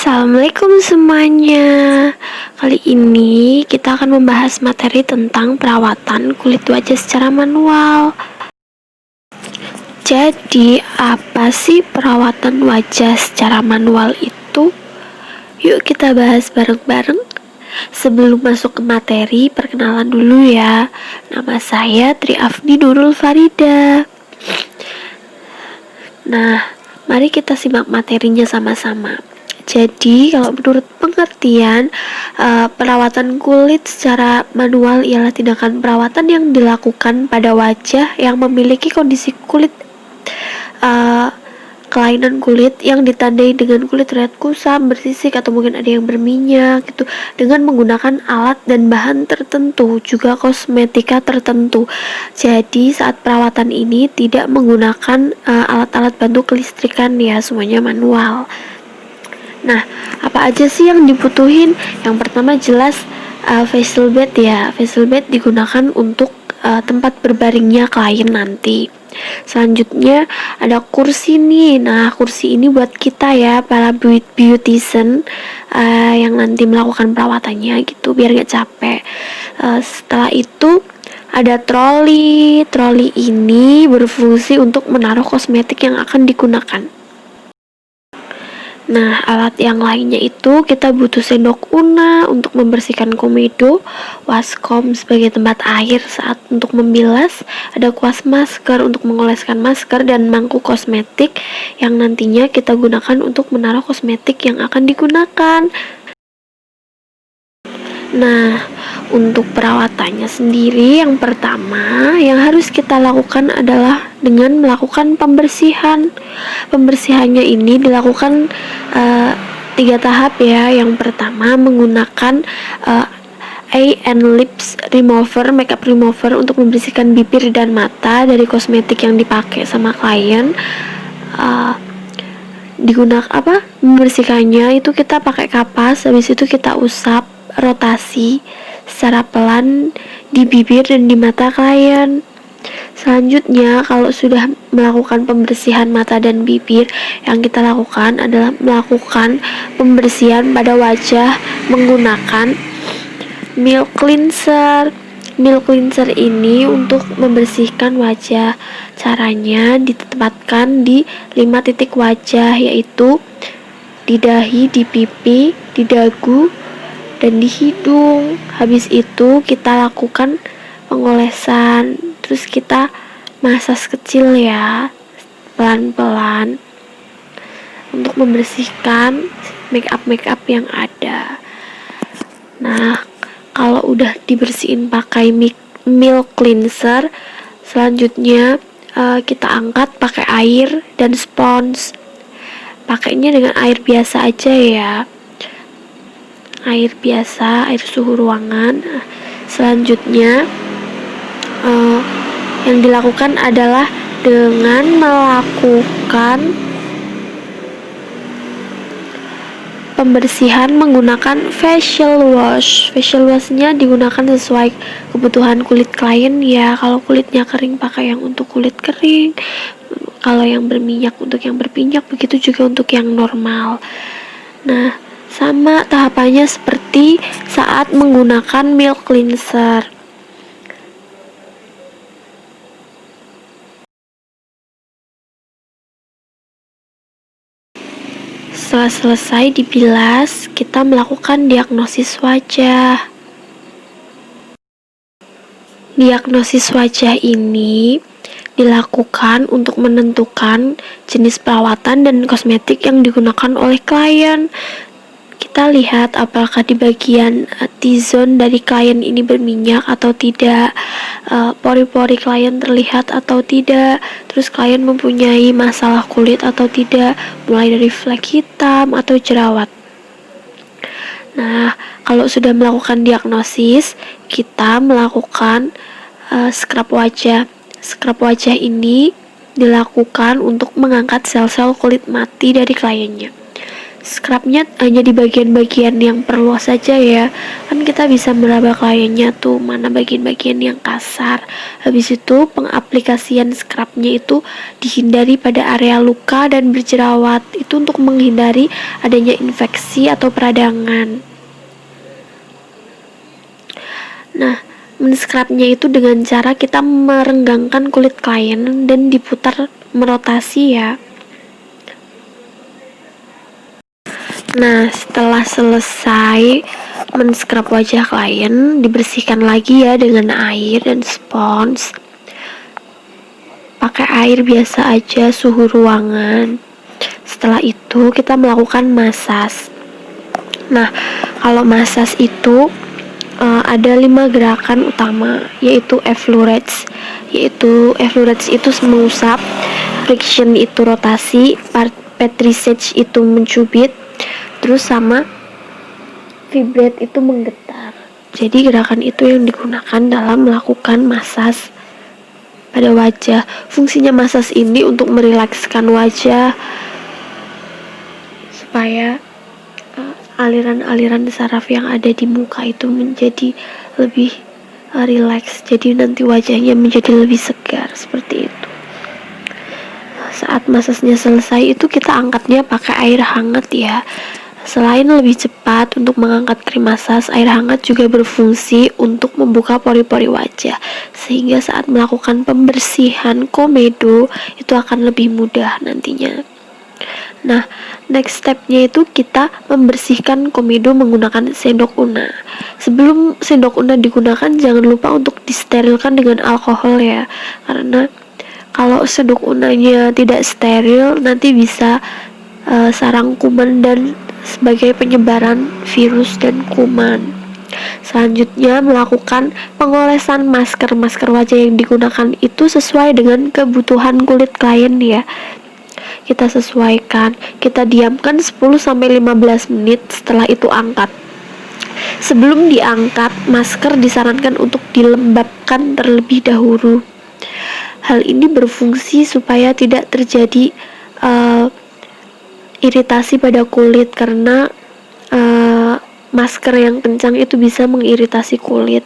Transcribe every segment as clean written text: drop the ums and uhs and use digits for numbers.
Assalamualaikum semuanya. Kali ini kita akan membahas materi tentang perawatan kulit wajah secara manual. Jadi, apa sih perawatan wajah secara manual itu? Yuk kita bahas bareng-bareng. Sebelum masuk ke materi, perkenalan dulu ya. Nama saya Tri Afni Nurul Farida. Nah, mari kita simak materinya sama-sama. Jadi, kalau menurut pengertian, perawatan kulit secara manual ialah tindakan perawatan yang dilakukan pada wajah yang memiliki kondisi kulit kelainan kulit yang ditandai dengan kulit terlihat kusam, bersisik, atau mungkin ada yang berminyak gitu, dengan menggunakan alat dan bahan tertentu, juga kosmetika tertentu. Jadi saat perawatan ini tidak menggunakan alat-alat bantu kelistrikan ya, semuanya manual. Nah, apa aja sih yang dibutuhin? Yang pertama jelas facial bed ya. Facial bed digunakan untuk tempat berbaringnya klien nanti. Selanjutnya ada kursi nih. Nah, kursi ini buat kita ya, para beautician yang nanti melakukan perawatannya gitu, biar gak capek. Setelah itu ada troli. Troli ini berfungsi untuk menaruh kosmetik yang akan digunakan. Nah, alat yang lainnya itu kita butuh sendok una untuk membersihkan komedo, waskom sebagai tempat air saat untuk membilas, ada kuas masker untuk mengoleskan masker, dan mangkuk kosmetik yang nantinya kita gunakan untuk menaruh kosmetik yang akan digunakan. Nah, untuk perawatannya sendiri, yang pertama yang harus kita lakukan adalah dengan melakukan pembersihan. Pembersihannya ini dilakukan 3 tahap ya. Yang pertama menggunakan eye and lips remover, makeup remover untuk membersihkan bibir dan mata dari kosmetik yang dipakai sama klien. Membersihkannya itu kita pakai kapas, habis itu kita usap rotasi secara pelan di bibir dan di mata klien. Selanjutnya, kalau sudah melakukan pembersihan mata dan bibir, yang kita lakukan adalah melakukan pembersihan pada wajah menggunakan milk cleanser. Milk cleanser ini untuk membersihkan wajah. Caranya ditempatkan di 5 titik wajah, yaitu di dahi, di pipi, di dagu, dan di hidung. Habis itu kita lakukan pengolesan, terus kita masas kecil ya, pelan-pelan, untuk membersihkan make up yang ada. Nah, kalau udah dibersihin pakai milk cleanser, selanjutnya kita angkat pakai air dan spons. Pakainya dengan air biasa aja ya, air biasa, air suhu ruangan. Selanjutnya yang dilakukan adalah dengan melakukan pembersihan menggunakan facial wash. Facial washnya digunakan sesuai kebutuhan kulit klien ya. Kalau kulitnya kering, pakai yang untuk kulit kering. Kalau yang berminyak, untuk yang berminyak. Begitu juga untuk yang normal. Nah, sama tahapannya seperti saat menggunakan milk cleanser. Setelah selesai dibilas, kita melakukan diagnosis wajah. Diagnosis wajah ini dilakukan untuk menentukan jenis perawatan dan kosmetik yang digunakan oleh klien. Kita lihat apakah di bagian T-zone dari klien ini berminyak atau tidak, pori-pori klien terlihat atau tidak, terus klien mempunyai masalah kulit atau tidak, mulai dari flek hitam atau jerawat. Nah, kalau sudah melakukan diagnosis, kita melakukan scrub wajah. Scrub wajah ini dilakukan untuk mengangkat sel-sel kulit mati dari kliennya. scrubnya hanya di bagian-bagian yang perlu saja ya, kan kita bisa meraba kliennya tuh mana bagian-bagian yang kasar. Habis itu pengaplikasian scrubnya itu dihindari pada area luka dan berjerawat, itu untuk menghindari adanya infeksi atau peradangan. Nah, men-scrubnya itu dengan cara kita merenggangkan kulit klien dan diputar merotasi ya. Nah, setelah selesai men-scrub wajah klien, dibersihkan lagi ya dengan air dan spons. Pakai air biasa aja, suhu ruangan. Setelah itu kita melakukan masas. Nah, kalau masas itu ada 5 gerakan utama, yaitu effleurets. Effleurets itu mengusap, friction itu rotasi, petrissage itu mencubit, terus sama vibrate itu menggetar. Jadi gerakan itu yang digunakan dalam melakukan masas pada wajah. Fungsinya masas ini untuk merilekskan wajah supaya aliran-aliran saraf yang ada di muka itu menjadi lebih rileks. Jadi nanti wajahnya menjadi lebih segar seperti itu. Saat masasnya selesai itu kita angkatnya pakai air hangat ya. Selain lebih cepat untuk mengangkat krim masas, air hangat juga berfungsi untuk membuka pori-pori wajah, sehingga saat melakukan pembersihan komedo itu akan lebih mudah nantinya. Nah, next stepnya itu kita membersihkan komedo menggunakan sendok una. Sebelum sendok una digunakan, jangan lupa untuk disterilkan dengan alkohol ya, karena kalau sendok unanya tidak steril nanti bisa sarang kuman dan sebagai penyebaran virus dan kuman. Selanjutnya melakukan pengolesan masker wajah yang digunakan itu sesuai dengan kebutuhan kulit klien ya. Kita sesuaikan, kita diamkan 10-15 menit, setelah itu angkat. Sebelum diangkat, masker disarankan untuk dilembabkan terlebih dahulu. Hal ini berfungsi supaya tidak terjadi iritasi pada kulit, karena masker yang kencang itu bisa mengiritasi kulit.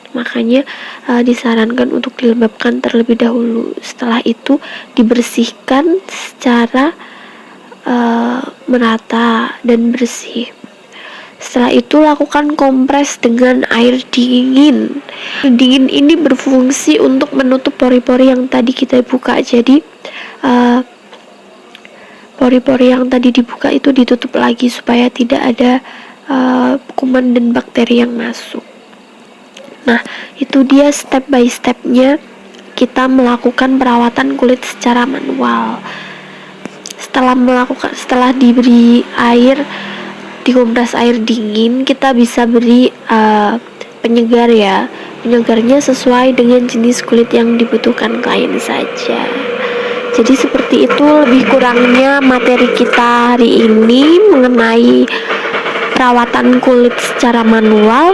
Makanya disarankan untuk dilembabkan terlebih dahulu. Setelah itu dibersihkan secara merata dan bersih. Setelah itu lakukan kompres dengan air dingin. Air dingin ini berfungsi untuk menutup pori-pori yang tadi kita buka. Jadi pori-pori yang tadi dibuka itu ditutup lagi supaya tidak ada kuman dan bakteri yang masuk. Nah, itu dia step by stepnya kita melakukan perawatan kulit secara manual. Setelah diberi air, dikompres air dingin, kita bisa beri penyegar ya. Penyegarnya sesuai dengan jenis kulit yang dibutuhkan klien saja. Jadi seperti itu lebih kurangnya materi kita hari ini mengenai perawatan kulit secara manual.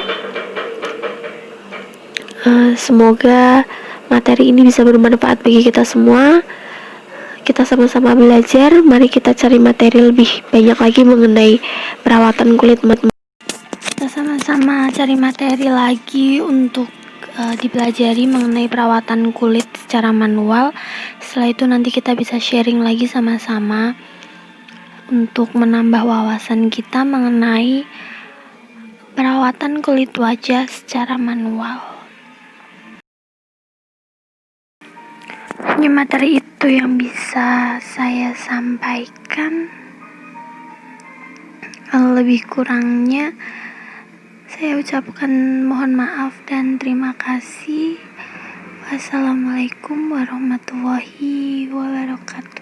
Semoga materi ini bisa bermanfaat bagi kita semua. Kita sama-sama belajar. Mari kita cari materi lebih banyak lagi mengenai perawatan kulit. Kita sama-sama cari materi lagi untuk dipelajari mengenai perawatan kulit secara manual. Setelah itu nanti kita bisa sharing lagi sama-sama untuk menambah wawasan kita mengenai perawatan kulit wajah secara manual. Hanya materi itu yang bisa saya sampaikan. Lebih kurangnya saya ucapkan mohon maaf dan terima kasih. Wassalamualaikum warahmatullahi wabarakatuh.